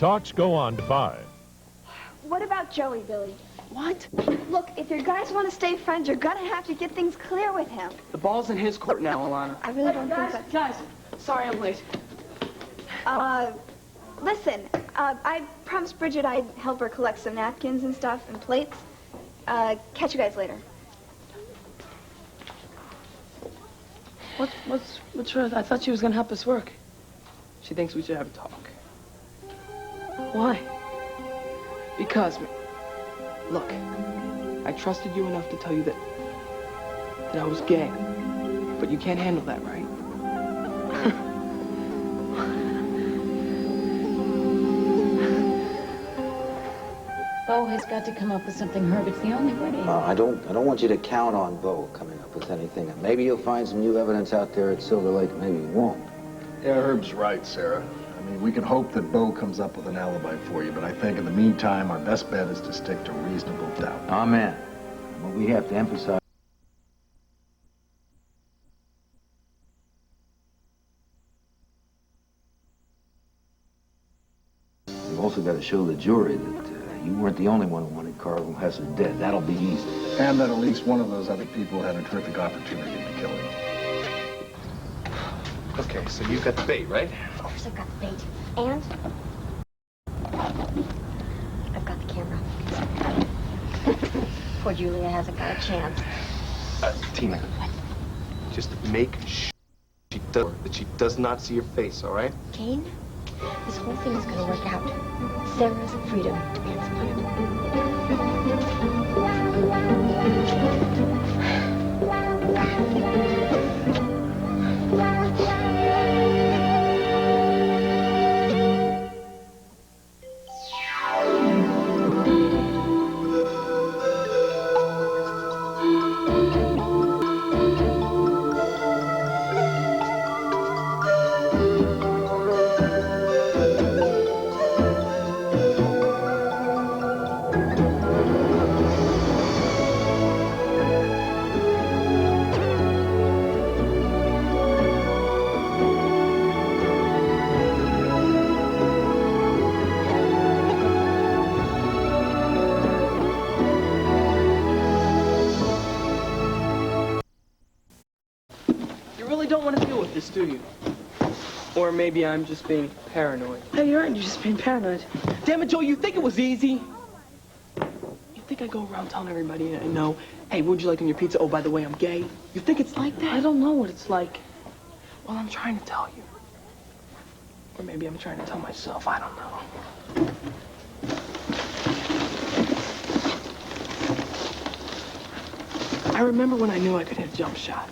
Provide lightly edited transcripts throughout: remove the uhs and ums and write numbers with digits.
talks go on to 5. What about Joey, Billy? What? Look, if your guys want to stay friends, you're gonna have to get things clear with him. The ball's in his court now, Alana. I really don't think that... Guys, sorry I'm late. Listen, I promised Bridget I'd help her collect some napkins and stuff and plates. Catch you guys later. What's wrong? I thought she was gonna help us work. She thinks we should have a talk. Why? Because, look, I trusted you enough to tell you that I was gay, but you can't handle that, right? Bo has got to come up with something, Herb. It's the only way. I don't want you to count on Bo coming up with anything. Maybe you'll find some new evidence out there at Silver Lake. Maybe you won't. Yeah, Herb's right, Sarah. I mean, we can hope that Bo comes up with an alibi for you, but I think in the meantime, our best bet is to stick to reasonable doubt. Amen. What we have to emphasize... We've also got to show the jury that you weren't the only one who wanted Carl Hesser dead. That'll be easy. And that at least one of those other people had a terrific opportunity to kill him. Okay, so you've got the bait, right? Of course I've got the bait. And I've got the camera. Poor Julia hasn't got a chance. Tina, just make sure that she does not see your face, all right? Kane, this whole thing is going to work out. Sarah's freedom demands Do you? Or maybe I'm just being paranoid. Hey, you're right. You're just being paranoid. Damn it, Joe, you think it was easy? You think I go around telling everybody I know, hey, what'd you like on your pizza? Oh, by the way, I'm gay. You think it's like that? I don't know what it's like. Well, I'm trying to tell you. Or maybe I'm trying to tell myself. I don't know. I remember when I knew I could hit a jump shot.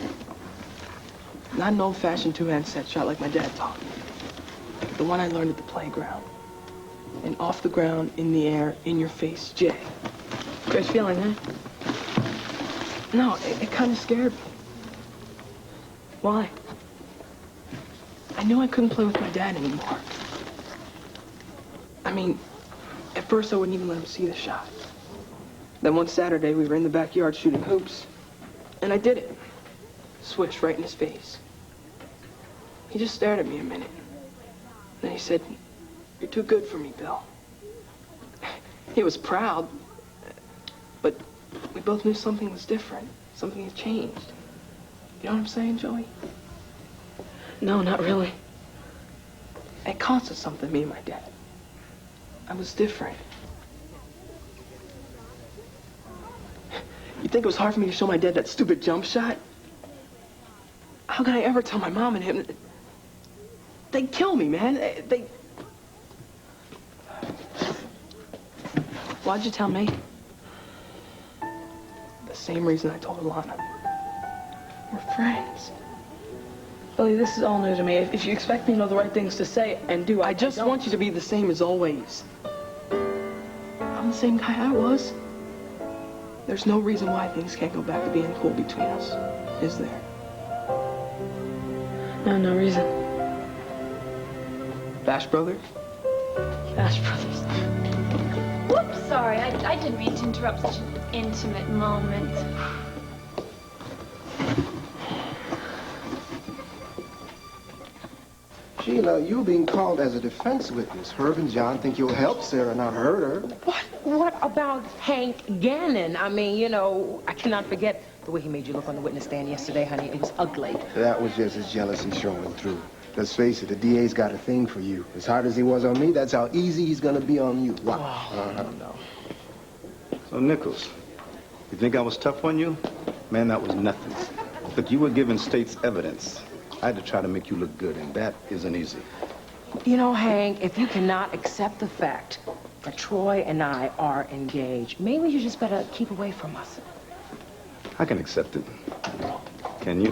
Not an old-fashioned two-hand set shot like my dad taught me. The one I learned at the playground. And off the ground, in the air, in your face, Jay. Great feeling, huh? No, it kind of scared me. Why? I knew I couldn't play with my dad anymore. I mean, at first I wouldn't even let him see the shot. Then one Saturday, we were in the backyard shooting hoops. And I did it. Switched right in his face. He just stared at me a minute. Then he said, "You're too good for me, Bill." He was proud, but we both knew something was different. Something had changed. You know what I'm saying, Joey? No, not really. It costed something, me and my dad. I was different. You think it was hard for me to show my dad that stupid jump shot? How could I ever tell my mom and him? They'd kill me, man. They... Why'd you tell me? The same reason I told Alana. We're friends. Billy, this is all new to me. If you expect me to know the right things to say and do, I just want you to be the same as always. I'm the same guy I was. There's no reason why things can't go back to being cool between us, is there? No reason. Bash Brothers? Bash Brothers. Whoops, sorry. I didn't mean to interrupt such an intimate moment. Sheila, you're being called as a defense witness. Herb and John think you'll help Sarah, not hurt her. What about Hank Gannon? I mean, you know, I cannot forget the way he made you look on the witness stand yesterday, honey. It was ugly. That was just his jealousy showing through. Let's face it, the DA's got a thing for you. As hard as he was on me, that's how easy he's gonna be on you. Watch. No. So, Nichols, you think I was tough on you? Man, that was nothing. Look, you were given state's evidence. I had to try to make you look good, and that isn't easy. You know, Hank, if you cannot accept the fact that Troy and I are engaged, maybe you just better keep away from us. I can accept it. Can you?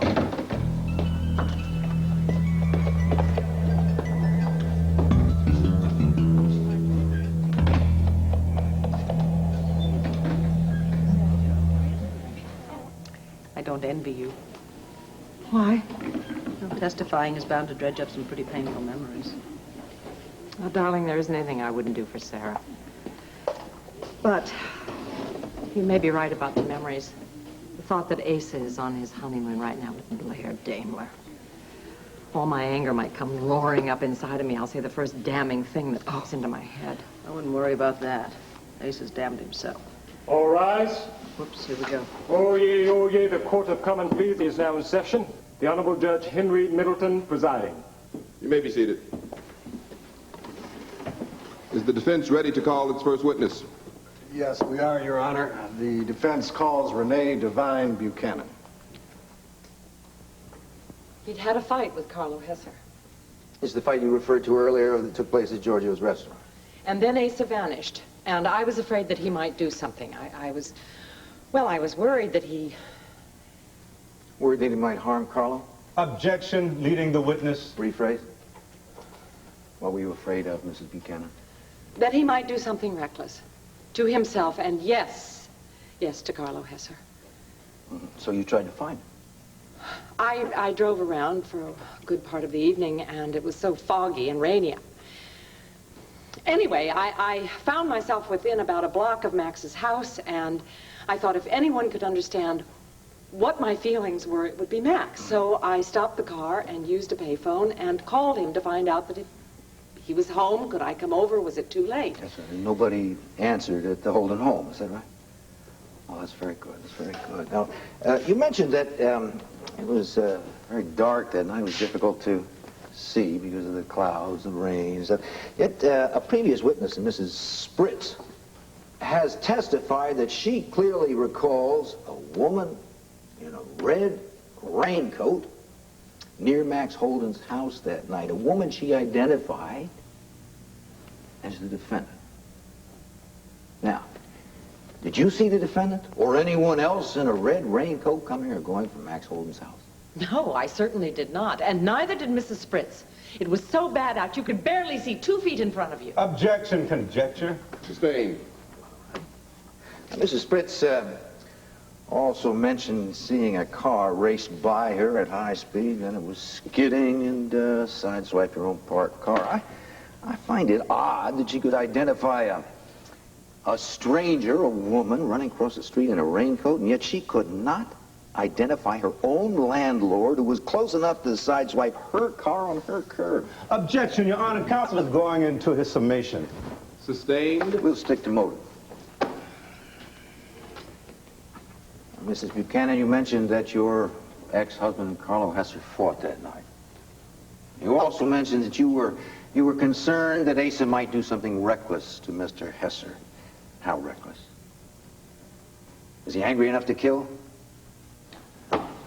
I don't envy you. Why? Well, testifying is bound to dredge up some pretty painful memories. Oh, darling, there isn't anything I wouldn't do for Sarah. But you may be right about the memories. The thought that Asa is on his honeymoon right now with Blair Daimler. All my anger might come roaring up inside of me. I'll say the first damning thing that pops into my head. I wouldn't worry about that. Ace has damned himself. All rise. Whoops, here we go. Oyez, the Court of Common Pleas is now in session. The Honorable Judge Henry Middleton presiding. You may be seated. Is the defense ready to call its first witness? Yes, we are, Your Honor. The defense calls Renee Devine Buchanan. He'd had a fight with Carlo Hesser. It's the fight you referred to earlier that took place at Giorgio's restaurant. And then Asa vanished. And I was afraid that he might do something. I was worried that he... Worried that he might harm Carlo? Objection, leading the witness. Rephrase. What were you afraid of, Mrs. Buchanan? That he might do something reckless. To himself, and yes, to Carlo Hesser. So you tried to find him? I drove around for a good part of the evening, and it was so foggy and rainy. Anyway, I found myself within about a block of Max's house, and I thought if anyone could understand what my feelings were, it would be Max. So I stopped the car and used a payphone and called him to find out that if he was home, could I come over? Was it too late? Yes, sir. Nobody answered at the Holden home, is that right? Oh, that's very good. That's very good. Now, you mentioned that it was very dark that night. It was difficult to see because of the clouds, the rains. Yet a previous witness, Mrs. Spritz, has testified that she clearly recalls a woman in a red raincoat near Max Holden's house that night. A woman she identified as the defendant. Now, did you see the defendant or anyone else in a red raincoat coming or going from Max Holden's house? No, I certainly did not, and neither did Mrs. Spritz. It was so bad out, you could barely see 2 feet in front of you. Objection, conjecture. Sustained. Mrs. Spritz also mentioned seeing a car race by her at high speed, and it was skidding and sideswiped her own parked car. I find it odd that she could identify a stranger, a woman, running across the street in a raincoat, and yet she could not identify her own landlord who was close enough to sideswipe her car on her curb. Objection, Your Honor. Counsel is going into his summation. Sustained. We'll stick to motive. Mrs. Buchanan, you mentioned that your ex-husband, Carlo Hesser, fought that night. You also mentioned that you were concerned that Asa might do something reckless to Mr. Hesser. How reckless? Is he angry enough to kill?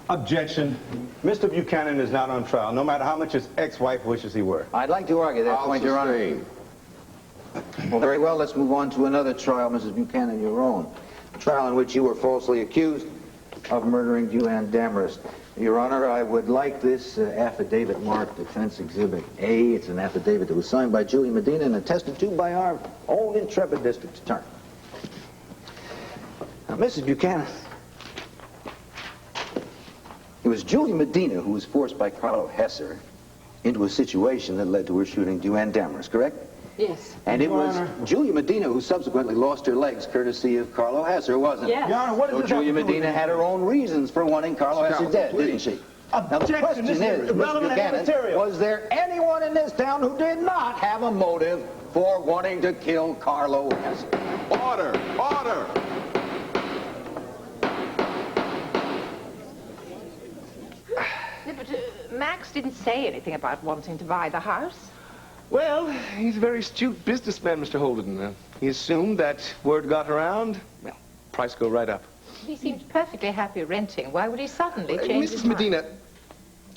Objection. Mr. Buchanan is not on trial, no matter how much his ex-wife wishes he were. I'd like to argue that point, Your Honor. Well, very well, let's move on to another trial, Mrs. Buchanan, your own. A trial in which you were falsely accused of murdering Duane Damarist. Your Honor, I would like this affidavit marked Defense Exhibit A. It's an affidavit that was signed by Julie Medina and attested to by our own intrepid district attorney. Now, Mrs. Buchanan, it was Julie Medina who was forced by Carlo Hesser into a situation that led to her shooting Duane Damarist, correct? Yes. And it was Julia Medina who subsequently lost her legs courtesy of Carlo Hesser, wasn't it? Yes. Your Honor, what so Julia Medina had her own reasons for wanting Carlo Hesser dead, didn't she? Now, the question is, Mr. Buchanan, was there anyone in this town who did not have a motive for wanting to kill Carlo Hess? Order! Order! Yeah, but Max didn't say anything about wanting to buy the house. Well, he's a very astute businessman, Mr. Holden. He assumed that word got around, well, price go right up. He seems perfectly happy renting. Why would he suddenly change his Mrs. mind? Medina,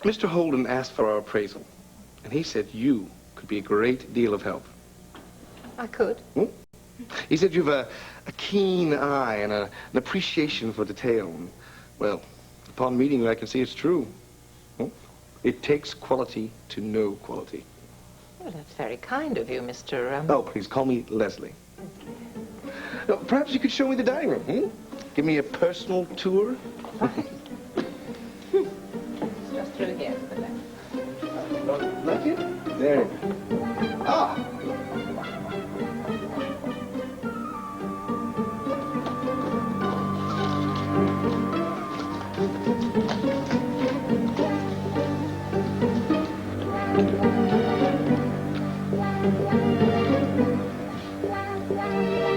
Mr. Holden asked for our appraisal, and he said you could be a great deal of help. I could. Hmm? He said you've a keen eye and an appreciation for detail. And, well, upon meeting you, I can see it's true. Hmm? It takes quality to know quality. Well, that's very kind of you, Mr. Oh, please, call me Leslie. Now, perhaps you could show me the dining room, hmm? Give me a personal tour. Just through here to the left. Like it? There you go. Ah!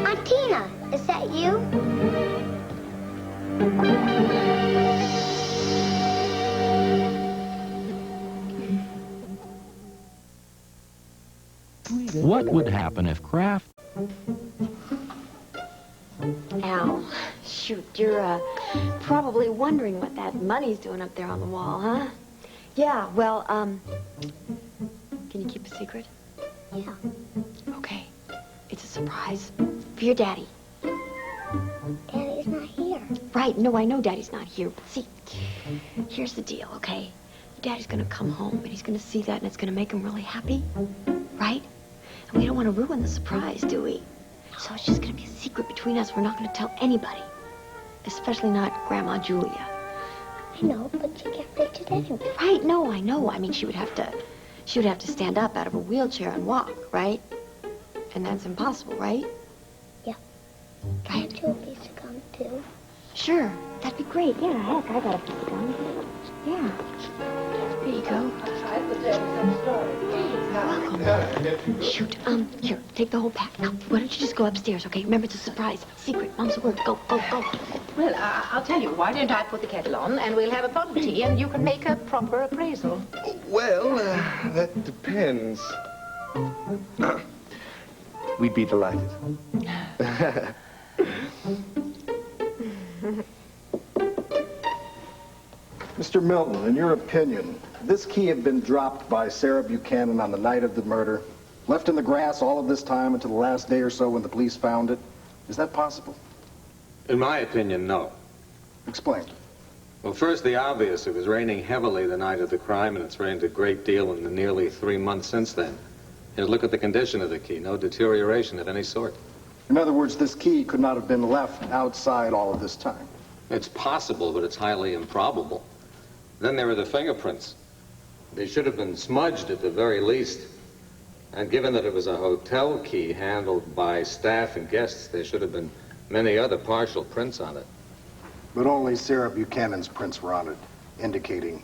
Aunt Tina, is that you? What would happen if Kraft... Al, shoot, you're probably wondering what that money's doing up there on the wall, huh? Yeah, well, can you keep a secret? Yeah. Okay. It's a surprise for your daddy. Daddy's not here. Right, no, I know Daddy's not here, but see, here's the deal, okay? Your Daddy's gonna come home, and he's gonna see that, and it's gonna make him really happy, right? And we don't want to ruin the surprise, do we? So it's just gonna be a secret between us. We're not gonna tell anybody, especially not Grandma Julia. I know, but you get Richard anyway. Right, no, I know. I mean, she would have to stand up out of a wheelchair and walk, right? And that's impossible, right? Yeah. Right. Julie's to come too. Sure, that'd be great. Yeah, heck, I got a piece of gum. Yeah. There you go. Welcome. Shoot, here, take the whole pack. Now, why don't you just go upstairs, okay? Remember, it's a surprise. Secret. Mom's word. Go, go, go. Well, I'll tell you. Why don't I put the kettle on, and we'll have a pot of tea, and you can make a proper appraisal. Well, that depends. We'd be delighted. Mr. Milton, in your opinion, this key had been dropped by Sarah Buchanan on the night of the murder, left in the grass all of this time until the last day or so when the police found it. Is that possible? In my opinion, no. Explain. Well, first, the obvious. It was raining heavily the night of the crime, and it's rained a great deal in the nearly 3 months since then. And look at the condition of the key. No deterioration of any sort. In other words, this key could not have been left outside all of this time. It's possible, but it's highly improbable. Then there are the fingerprints. They should have been smudged at the very least. And given that it was a hotel key handled by staff and guests, there should have been many other partial prints on it. But only Sarah Buchanan's prints were on it, indicating...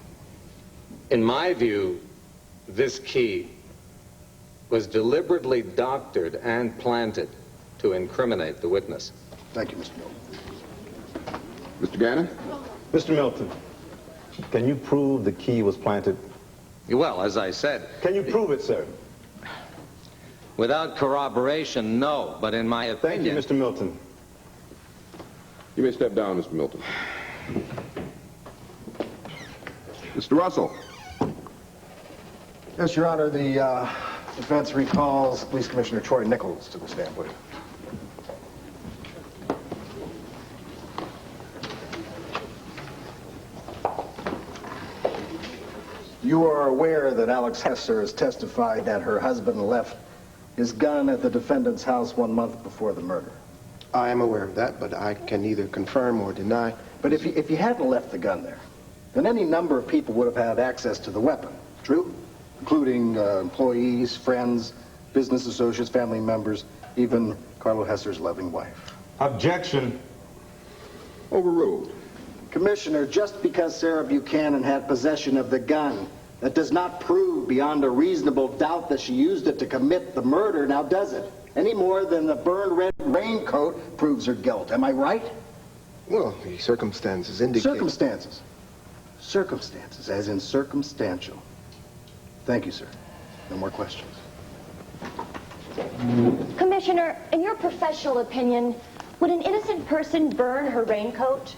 In my view, this key was deliberately doctored and planted to incriminate the witness. Thank you, Mr. Milton. Mr. Gannon? Mr. Milton, can you prove the key was planted? Well, as I said... Can you prove it, sir? Without corroboration, no. But in my opinion... Thank you, Mr. Milton. You may step down, Mr. Milton. Mr. Russell. Yes, Your Honor, the defense recalls Police Commissioner Troy Nichols to the stand, please. You are aware that Alex Hesser has testified that her husband left his gun at the defendant's house 1 month before the murder. I am aware of that, but I can neither confirm or deny. But if you hadn't left the gun there, then any number of people would have had access to the weapon, true? Including employees, friends, business associates, family members, even Carlo Hesser's loving wife. Objection. Overruled. Commissioner, just because Sarah Buchanan had possession of the gun, that does not prove beyond a reasonable doubt that she used it to commit the murder, now does it? Any more than the burned red raincoat proves her guilt. Am I right? Well, the circumstances indicate... Circumstances. Circumstances, as in circumstantial. Thank you, sir. No more questions. Commissioner, in your professional opinion, would an innocent person burn her raincoat?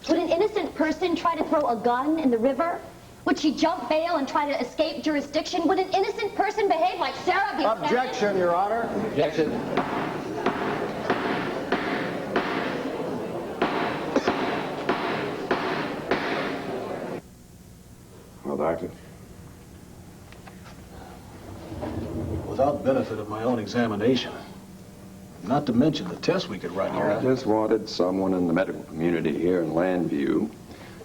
Would an innocent person try to throw a gun in the river? Would she jump bail and try to escape jurisdiction? Would an innocent person behave like Sarah Buchanan? Objection, Your Honor. Objection. Well, Doctor? Without benefit of my own examination, not to mention the test we could run here. I just wanted someone in the medical community here in Landview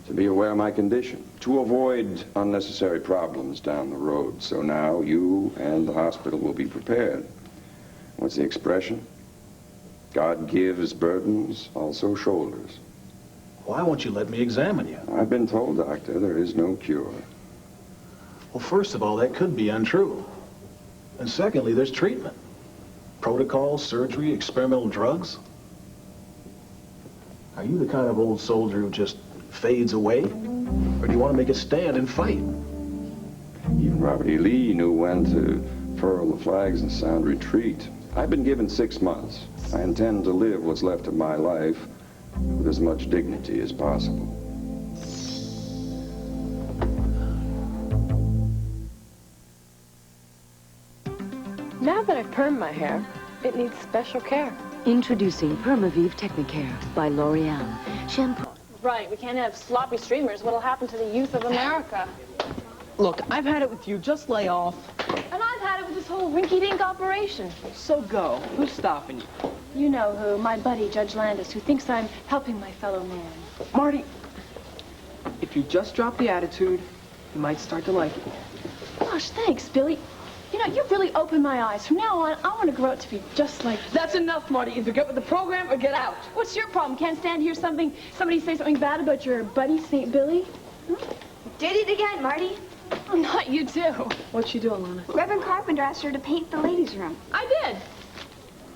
to be aware of my condition, to avoid unnecessary problems down the road. So now you and the hospital will be prepared. What's the expression? God gives burdens, also shoulders. Why won't you let me examine you? I've been told, Doctor, there is no cure. Well, first of all, that could be untrue. And secondly, there's treatment. Protocols, surgery, experimental drugs. Are you the kind of old soldier who just fades away? Or do you want to make a stand and fight? Even Robert E. Lee knew when to furl the flags and sound retreat. I've been given 6 months. I intend to live what's left of my life with as much dignity as possible. Now that I've permed my hair, it needs special care. Introducing Permavive Technicare by L'Oreal. Shampoo. Right, we can't have sloppy streamers. What'll happen to the youth of America? Look, I've had it with you. Just lay off. And I've had it with this whole rinky-dink operation. So go. Who's stopping you? You know who, my buddy, Judge Landis, who thinks I'm helping my fellow man. Marty, if you just drop the attitude, you might start to like it. Gosh, thanks, Billy. You know, you've really opened my eyes. From now on, I want to grow up to be just like you. That's enough, Marty. Either get with the program or get out. What's your problem? Can't stand hear somebody say something bad about your buddy, St. Billy? Huh? Did it again, Marty. Oh, not you, too. What'd she do, Alana? Reverend Carpenter asked her to paint the ladies' room. I did.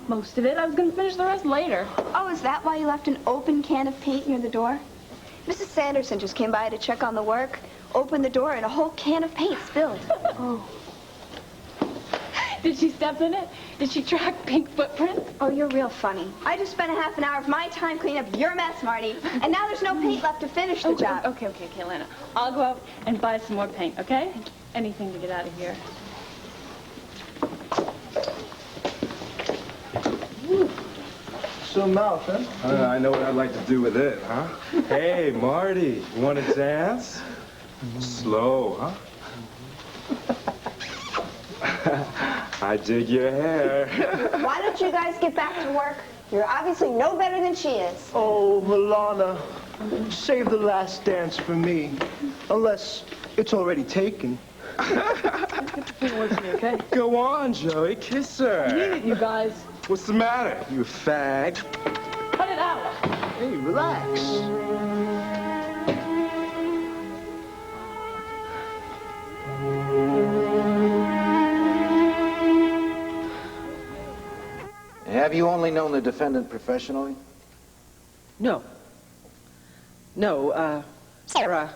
Most of it. I was going to finish the rest later. Oh, is that why you left an open can of paint near the door? Mrs. Sanderson just came by to check on the work, opened the door, and a whole can of paint spilled. Oh. Did she step in it? Did she track pink footprints? Oh, you're real funny. I just spent a half an hour of my time cleaning up your mess, Marty. And now there's no paint left to finish the job. Okay, Lana. I'll go out and buy some more paint, okay? Anything to get out of here. Some mouth, huh? I know what I'd like to do with it, huh? Hey, Marty, you want to dance? Slow, huh? I dig your hair. Why don't you guys get back to work? You're obviously no better than she is. Oh, Milana, save the last dance for me. Unless it's already taken. Okay? Go on, Joey. Kiss her. Leave it, you guys. What's the matter, you fag? Cut it out. Hey, relax. Have you only known the defendant professionally? No. No, Sarah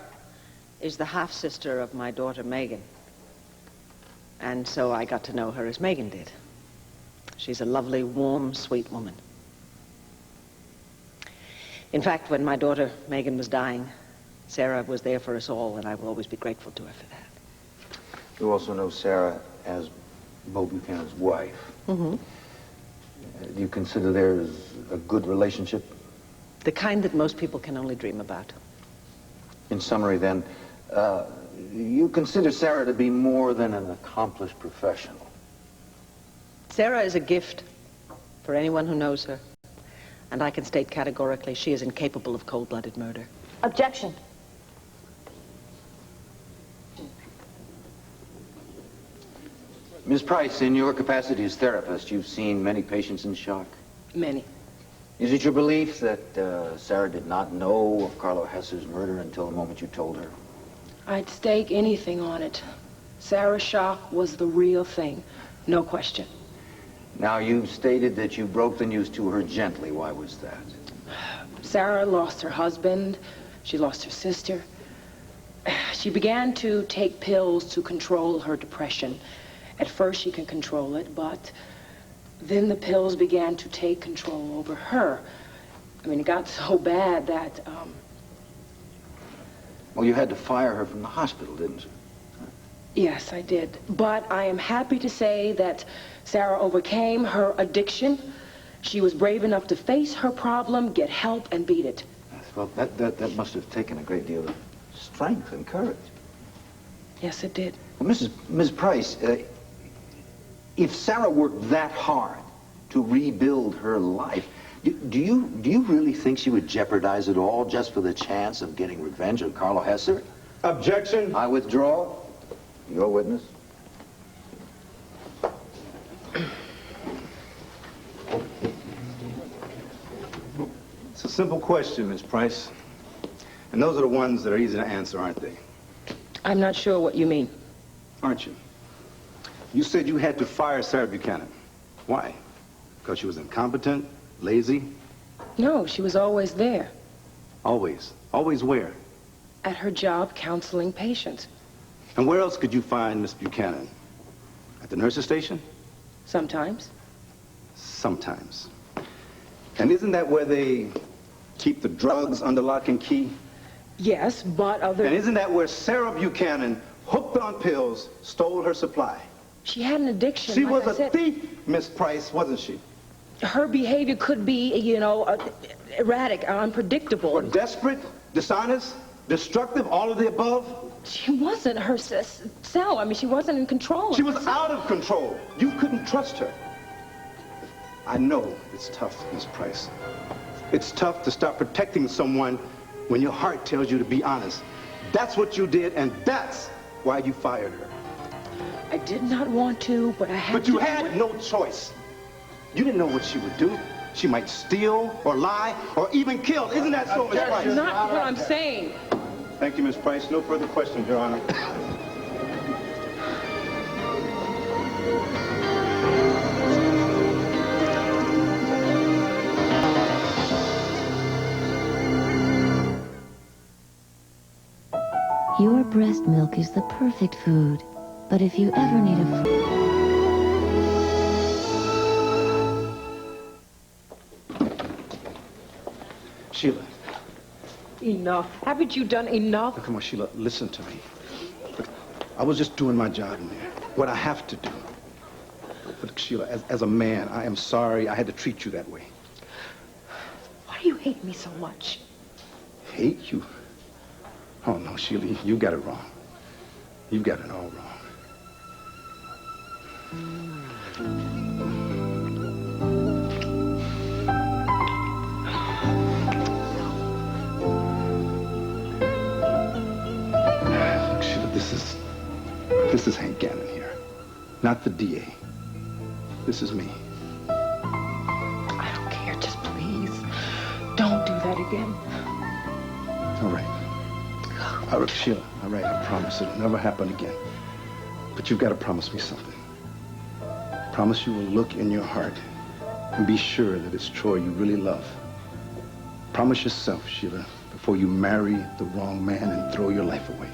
is the half-sister of my daughter, Megan. And so I got to know her as Megan did. She's a lovely, warm, sweet woman. In fact, when my daughter, Megan, was dying, Sarah was there for us all, and I will always be grateful to her for that. You also know Sarah as Bo Buchanan's wife. Mm-hmm. Do you consider there's a good relationship? The kind that most people can only dream about. In summary, then, you consider Sarah to be more than an accomplished professional. Sarah is a gift for anyone who knows her. And I can state categorically she is incapable of cold-blooded murder. Objection. Ms. Price, in your capacity as therapist, you've seen many patients in shock. Many. Is it your belief that Sarah did not know of Carlo Hesser's murder until the moment you told her? I'd stake anything on it. Sarah's shock was the real thing. No question. Now, you've stated that you broke the news to her gently. Why was that? Sarah lost her husband. She lost her sister. She began to take pills to control her depression. At first, she could control it, but then the pills began to take control over her. I mean, it got so bad that, Well, you had to fire her from the hospital, didn't you? Yes, I did. But I am happy to say that Sarah overcame her addiction. She was brave enough to face her problem, get help, and beat it. Well, that must have taken a great deal of strength and courage. Yes, it did. Well, Ms. Price, if Sarah worked that hard to rebuild her life, do you really think she would jeopardize it all just for the chance of getting revenge on Carlo Hesser? Objection. I withdraw. Your witness. It's a simple question, Miss Price. And those are the ones that are easy to answer, aren't they? I'm not sure what you mean. Aren't you? You said you had to fire Sarah Buchanan. Why? Because she was incompetent, lazy? No, she was always there. Always. Always where? At her job counseling patients. And where else could you find Miss Buchanan? At the nurse's station? Sometimes. Sometimes. And isn't that where they keep the drugs under lock and key? Yes, but other... And isn't that where Sarah Buchanan, hooked on pills, stole her supply? She had an addiction. She like was a thief, Miss Price, wasn't she? Her behavior could be, erratic, unpredictable. Or desperate, dishonest, destructive, all of the above? She wasn't herself. I mean, she wasn't in control. She was out of control. You couldn't trust her. I know it's tough, Miss Price. It's tough to start protecting someone when your heart tells you to be honest. That's what you did, and that's why you fired her. I did not want to, but I had to. But you had no choice. You didn't know what she would do. She might steal, or lie, or even kill. Isn't that so, Miss Price? That's not what I'm saying. Thank you, Miss Price. No further questions, Your Honor. Your breast milk is the perfect food. But if you ever need a... Sheila. Enough. Haven't you done enough? Come on, Sheila, listen to me. Look, I was just doing my job in there. What I have to do. But Sheila, as a man, I am sorry I had to treat you that way. Why do you hate me so much? Hate you? Oh, no, Sheila, you got it wrong. You got it all wrong. Look, Sheila, this is Hank Gannon here. Not the DA. This is me. I don't care. Just please, don't do that again. All right. All right, Sheila, all right, I promise it'll never happen again. But you've got to promise me something. Promise you will look in your heart and be sure that it's Troy you really love. Promise yourself, Sheila, before you marry the wrong man and throw your life away.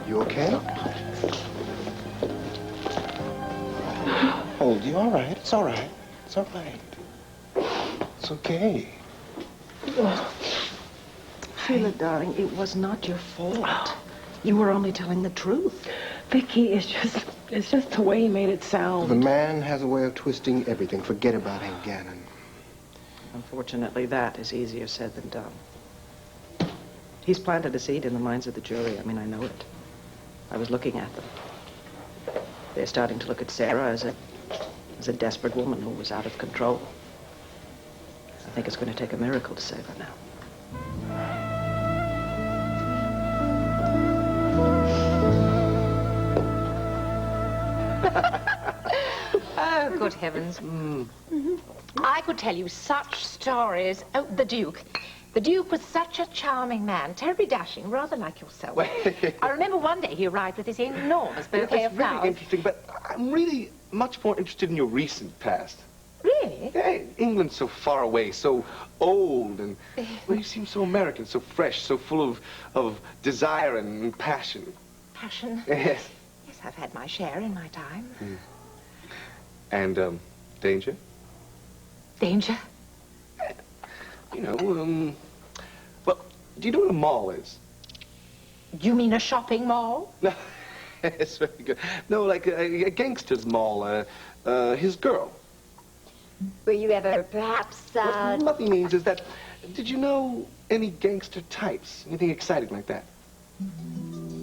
You okay? Hold you. All right. It's all right. It's all right. It's okay. Sheila, darling, it was not your fault. You were only telling the truth. Vicky, it's just the way he made it sound. The man has a way of twisting everything. Forget about Hank Gannon. Unfortunately, that is easier said than done. He's planted a seed in the minds of the jury. I mean, I know it. I was looking at them. They're starting to look at Sarah as a desperate woman who was out of control. I think it's going to take a miracle to save her now. Oh, good heavens. I could tell you such stories. Oh, the Duke. The Duke was such a charming man, terribly dashing, rather like yourself. I remember one day he arrived with this enormous bouquet of That's really flowers. interesting, but I'm really much more interested in your recent past. Really? Yeah, England's so far away, so old, and well, you seem so American, so fresh, so full of desire and passion. Passion? Yes. Yes, I've had my share in my time. And, danger? Danger? You know, well, do you know what a mall is? Do you mean a shopping mall? No, it's very good. No, like a gangster's mall, his girl. Were you ever perhaps, What nothing means is that, did you know any gangster types? Anything exciting like that?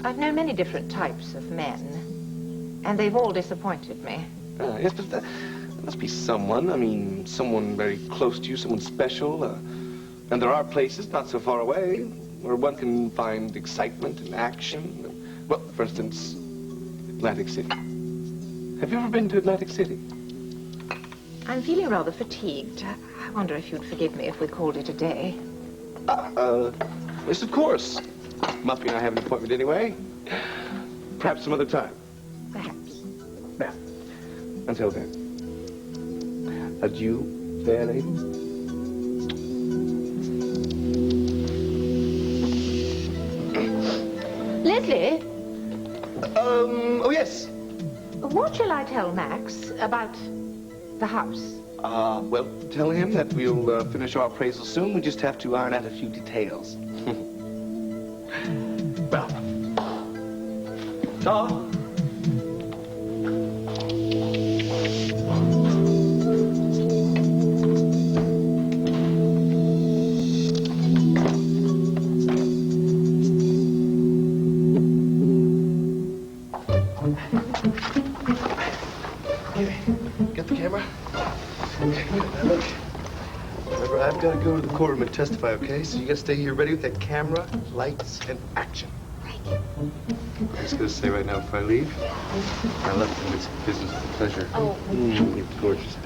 I've known many different types of men, and they've all disappointed me. Yes, but there must be someone. I mean, someone very close to you, someone special. And there are places not so far away where one can find excitement and action. Well, for instance, Atlantic City. Have you ever been to Atlantic City? I'm feeling rather fatigued. I wonder if you'd forgive me if we called it a day. Yes, of course. Muffy and I have an appointment anyway. Perhaps some other time. Perhaps. Yeah. Until then. Adieu, fair lady. Leslie? Oh, yes. What shall I tell Max about the house? Well, tell him that we'll finish our appraisal soon. We just have to iron out a few details. Well. Ta. Get the camera. Now look. Remember, I've got to go to the courtroom and testify, okay? So you got to stay here ready with that camera, lights, and action. I'm just going to say right now before I leave, I love to do this business with pleasure. Oh. You're gorgeous.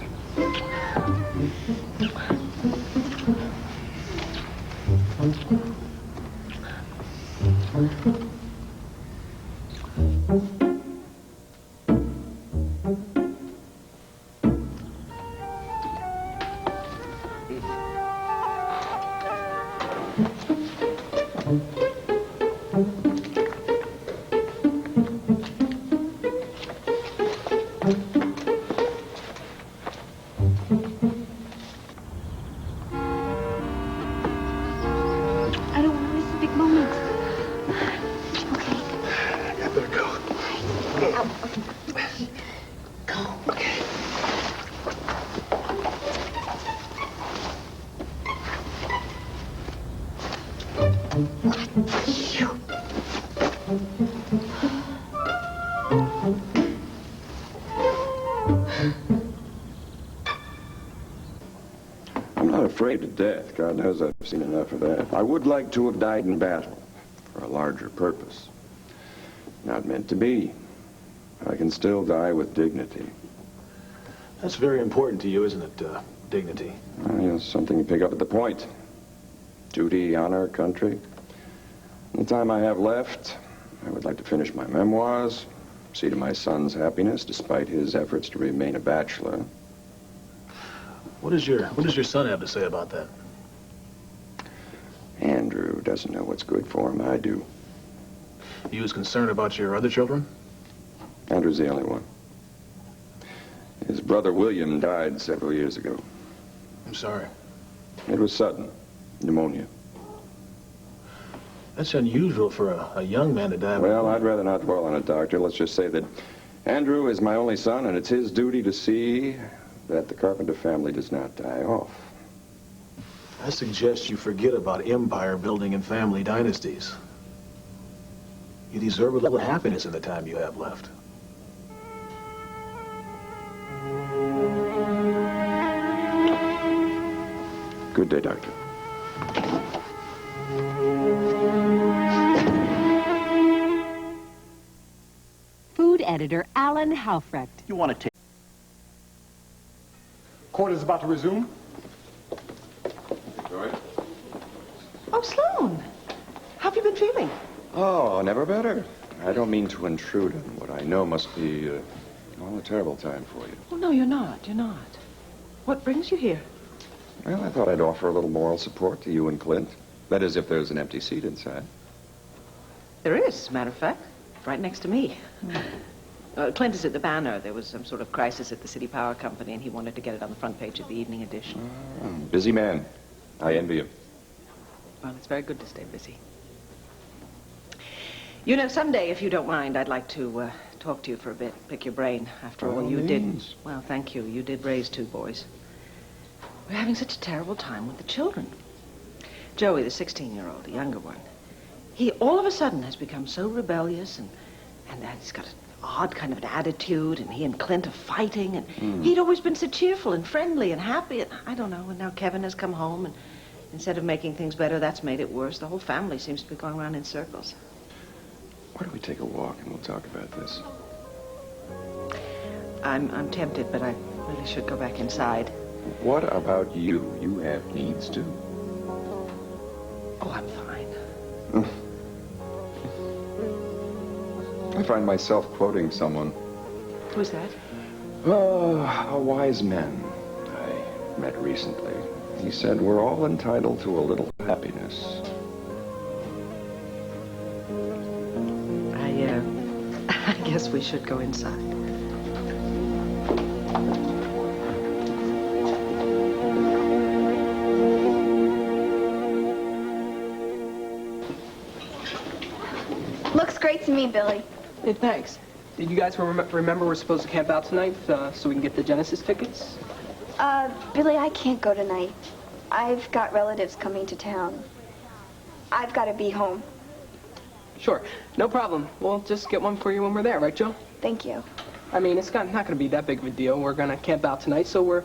I don't want to miss a big moment. Okay. I better go. I'm not afraid of death. God knows I've seen enough of that. I would like to have died in battle for a larger purpose. Not meant to be. I can still die with dignity. That's very important to you, isn't it, dignity? Yes, something you pick up at the point. Duty, honor, country. The time I have left, I would like to finish my memoirs, see to my son's happiness, despite his efforts to remain a bachelor. What does your son have to say about that? Andrew doesn't know what's good for him. I do. He was concerned about your other children? Andrew's the only one. His brother William died several years ago. I'm sorry. It was sudden. Pneumonia. That's unusual for a young man to die. Well, I'd rather not dwell on it, Doctor. Let's just say that Andrew is my only son, and it's his duty to see that the Carpenter family does not die off. I suggest you forget about empire building and family dynasties. You deserve a little happiness in the time you have left. Good day, Doctor. Food editor Alan Halfrecht. You want to take... Court is about to resume. All right. Oh, Sloan. How have you been feeling? Oh, never better. I don't mean to intrude on what I know must be, a terrible time for you. Oh, no, you're not. You're not. What brings you here? Well, I thought I'd offer a little moral support to you and Clint. That is, if there's an empty seat inside. There is, as a matter of fact. Right next to me. Clint is at the Banner. There was some sort of crisis at the City Power Company, and he wanted to get it on the front page of the evening edition. Busy man. I envy him. Well, it's very good to stay busy. You know, someday, if you don't mind, I'd like to talk to you for a bit, pick your brain. After all, you did. Well, thank you. You did raise two boys. We're having such a terrible time with the children. Joey, the 16-year-old, the younger one, he all of a sudden has become so rebellious, and he's got an odd kind of an attitude, and he and Clint are fighting, and he'd always been so cheerful and friendly and happy, and I don't know, and now Kevin has come home, and instead of making things better, that's made it worse. The whole family seems to be going around in circles. Why don't we take a walk and we'll talk about this? I'm tempted, but I really should go back inside. What about you? You have needs, too. Oh, I'm fine. I find myself quoting someone. Who's that? Oh, a wise man I met recently. He said we're all entitled to a little happiness. I guess we should go inside. Looks great to me, Billy. Hey, thanks. Did you guys remember we're supposed to camp out tonight so we can get the Genesis tickets? Billy, I can't go tonight. I've got relatives coming to town. I've got to be home. Sure, no problem. We'll just get one for you when we're there, right, Joe? Thank you. I mean, it's not going to be that big of a deal. We're going to camp out tonight, so we're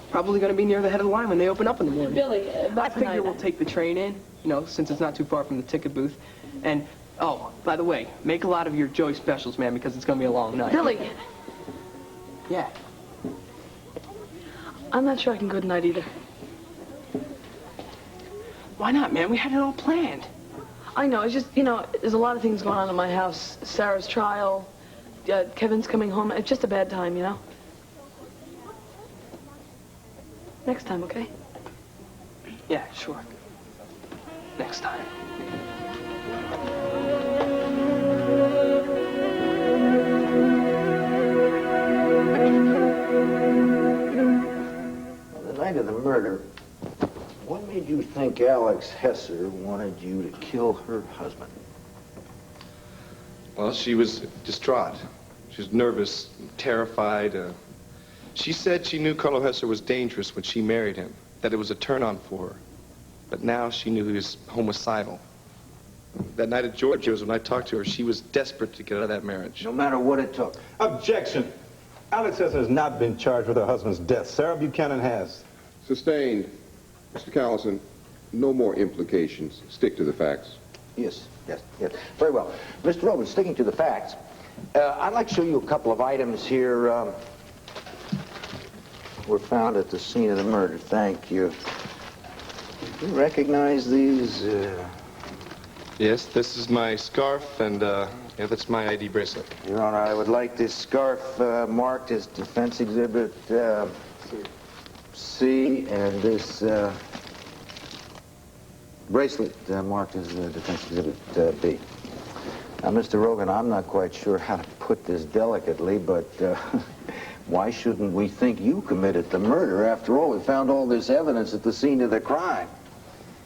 probably going to be near the head of the line when they open up in the morning. Billy, I figure we'll take the train in, you know, since it's not too far from the ticket booth. And, oh, by the way, make a lot of your Joey specials, man, because it's going to be a long night. Billy! Yeah. I'm not sure I can go tonight either. Why not, man? We had it all planned. I know, it's just, you know, there's a lot of things going on in my house. Sarah's trial, Kevin's coming home. It's just a bad time, you know? Next time, okay? Yeah, sure. Next time. On the night of the murder, what made you think Alex Hesser wanted you to kill her husband? Well, she was distraught. She was nervous, terrified. She said she knew Carlo Hesser was dangerous when she married him, that it was a turn-on for her. But now she knew he was homicidal. That night at Giorgio's, when I talked to her, she was desperate to get out of that marriage. No matter what it took. Objection. Alex Hesser has not been charged with her husband's death. Sarah Buchanan has. Sustained. Mr. Callison, no more implications. Stick to the facts. Yes. Very well. Mr. Roman, sticking to the facts, I'd like to show you a couple of items here were found at the scene of the murder. Thank you. You recognize these? Yes, this is my scarf, and yeah, that's my ID bracelet. Your Honor, I would like this scarf marked as Defense Exhibit C, and this bracelet marked as Defense Exhibit B. Now, Mr. Rogan, I'm not quite sure how to put this delicately, but why shouldn't we think you committed the murder? After all, we found all this evidence at the scene of the crime.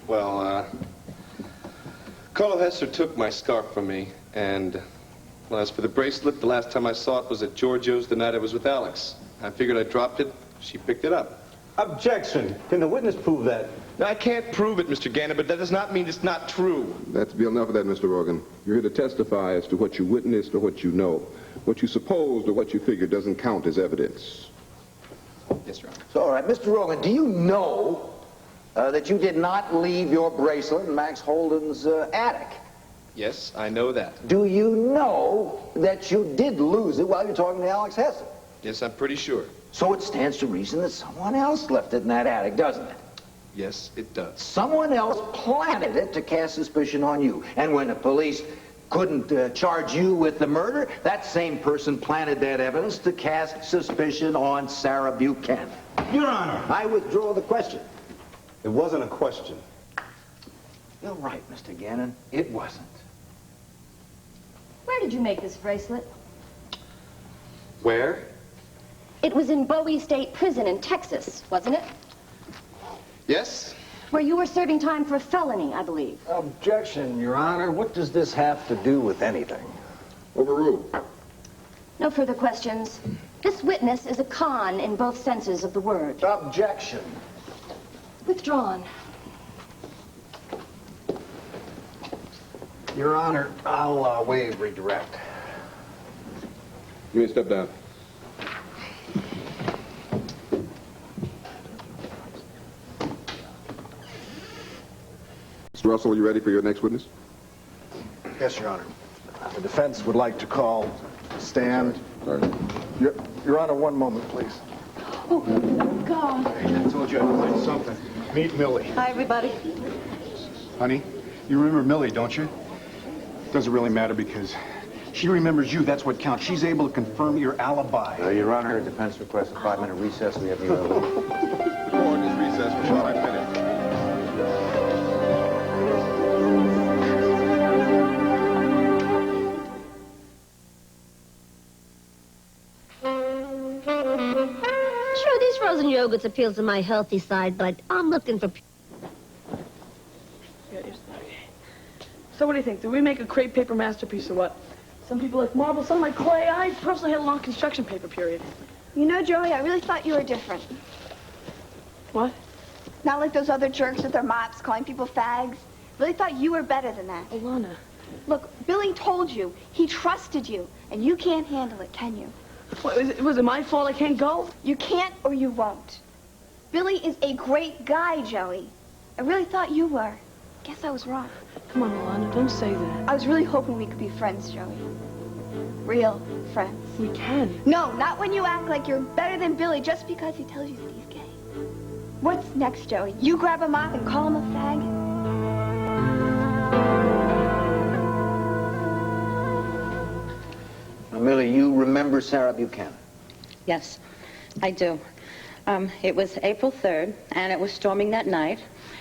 Well, Carlo Hesser took my scarf from me, and well, as for the bracelet, the last time I saw it was at Giorgio's the night I was with Alex. I figured I dropped it. She picked it up. Objection. Can the witness prove that? Now, I can't prove it, Mr. Gannon, but that does not mean it's not true. That's be enough of that, Mr. Rogan. You're here to testify as to what you witnessed or what you know. What you supposed or what you figured doesn't count as evidence. Yes, Your Honor. So, all right, Mr. Rogan, do you know that you did not leave your bracelet in Max Holden's attic. Yes, I know that. Do you know that you did lose it while you're talking to Alex Hessen? Yes, I'm pretty sure. So it stands to reason that someone else left it in that attic, doesn't it? Yes, it does. Someone else planted it to cast suspicion on you. And when the police couldn't charge you with the murder, that same person planted that evidence to cast suspicion on Sarah Buchanan. Your Honor. I withdraw the question. It wasn't a question. You're right, Mr. Gannon. It wasn't. Where did you make this bracelet? Where? It was in Bowie State Prison in Texas, wasn't it? Yes. Where you were serving time for a felony, I believe. Objection, Your Honor. What does this have to do with anything? Overruled. No further questions. This witness is a con in both senses of the word. Objection. Withdrawn. Your Honor, I'll waive redirect. You may step down. Mr. Russell, are you ready for your next witness? Yes, Your Honor. The defense would like to call stand. Sorry. Your Honor, one moment, please. Oh, God. I told you I'd find something. Meet Millie. Hi, everybody. Honey, you remember Millie, don't you? Doesn't really matter because she remembers you. That's what counts. She's able to confirm your alibi. Your Honor, defense requests a 5-minute recess. We have the other one. Court is recessed for 5 minutes. Sure, these frozen yogurts appeal to my healthy side, but I'm looking for... So what do you think? Do we make a crepe paper masterpiece or what? Some people like marble, some like clay. I personally had a long construction paper period. You know, Joey, I really thought you were different. What? Not like those other jerks with their mops calling people fags. Really thought you were better than that. Alana. Look, Billy told you. He trusted you. And you can't handle it, can you? What, was it my fault I can't go? You can't or you won't. Billy is a great guy, Joey. I really thought you were. Guess I was wrong. Come on, Alana, don't say that. I was really hoping we could be friends, Joey. Real friends. We can. No, not when you act like you're better than Billy just because he tells you that he's gay. What's next, Joey? You grab him up and call him a fag? Now, Millie, you remember Sarah Buchanan? Yes, I do. It was April 3rd, and it was storming that night,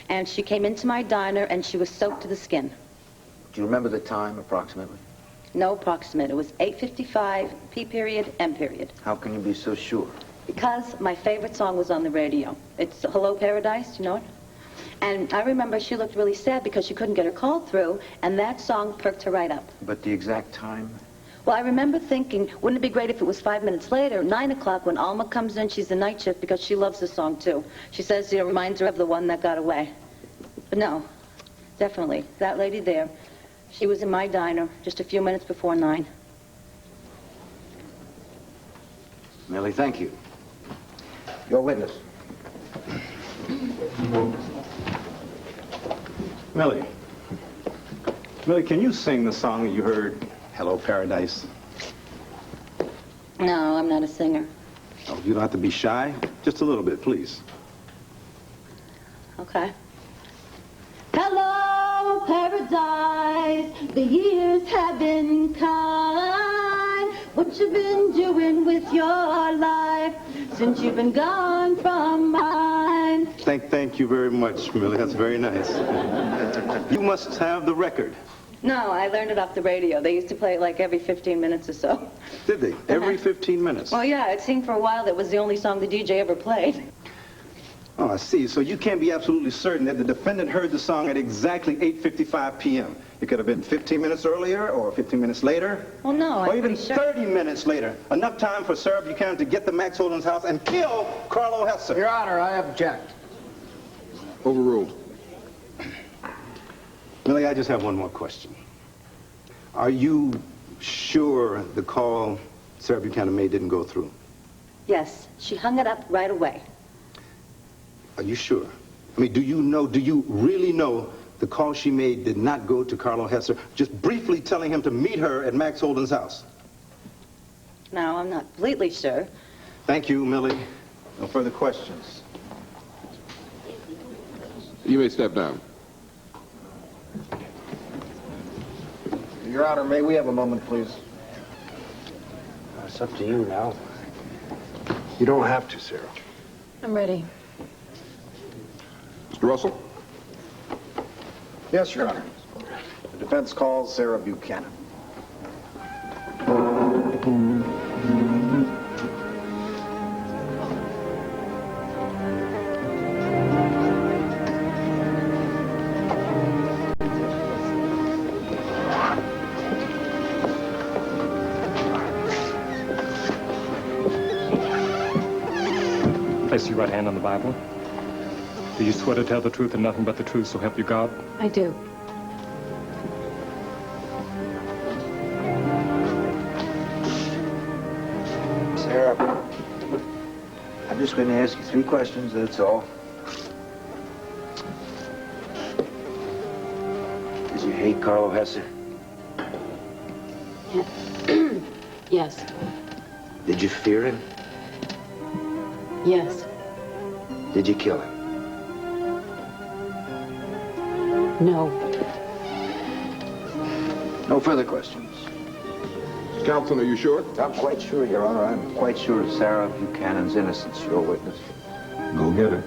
and she came into my diner, and she was soaked to the skin. Do you remember the time, approximately? No approximate. It was 8:55, P period, M period. How can you be so sure? Because my favorite song was on the radio. It's Hello Paradise, you know it? And I remember she looked really sad because she couldn't get her call through, and that song perked her right up. But the exact time? Well, I remember thinking, wouldn't it be great if it was 5 minutes later, 9 o'clock, when Alma comes in, she's the night shift because she loves the song, too. She says it reminds her of the one that got away. But no, definitely, that lady there, she was in my diner just a few minutes before 9. Millie, thank you. Your witness. Millie. Millie, can you sing the song you heard, Hello Paradise? No, I'm not a singer. Oh, you don't have to be shy. Just a little bit, please. Okay. Hello, paradise. The years have been kind. What you been doing with your life since you've been gone from mine? Thank you very much, Millie. That's very nice. You must have the record. No, I learned it off the radio. They used to play it like every 15 minutes or so. Did they? Every 15 minutes? Well, yeah, it seemed for a while that was the only song the DJ ever played. Oh, I see. So you can't be absolutely certain that the defendant heard the song at exactly 8:55 p.m. It could have been 15 minutes earlier or 15 minutes later. Well, no, or even 30 minutes later. Enough time for Sarah Buchanan to get to Max Holden's house and kill Carlo Hesser. Your Honor, I object. Overruled. Millie, I just have one more question. Are you sure the call Sarah Buchanan made didn't go through? Yes, she hung it up right away. Are you sure? I mean, do you really know the call she made did not go to Carlo Hesser, just briefly telling him to meet her at Max Holden's house? No, I'm not completely sure. Thank you, Millie. No further questions. You may step down. Your Honor, may we have a moment, please? It's up to you now. You don't have to, Sarah. I'm ready. Mr. Russell? Yes, Your Honor. The defense calls Sarah Buchanan. Place your right hand on the Bible. Do you swear to tell the truth and nothing but the truth, so help you God? I do. Sarah, I'm just going to ask you 3 questions, that's all. Did you hate Carlo Hesser? Yes. Did you fear him? Yes. Did you kill him? No. No further questions. Counsel, are you sure? I'm quite sure, Your Honor. I'm quite sure of Sarah Buchanan's innocence, your witness. Go get her.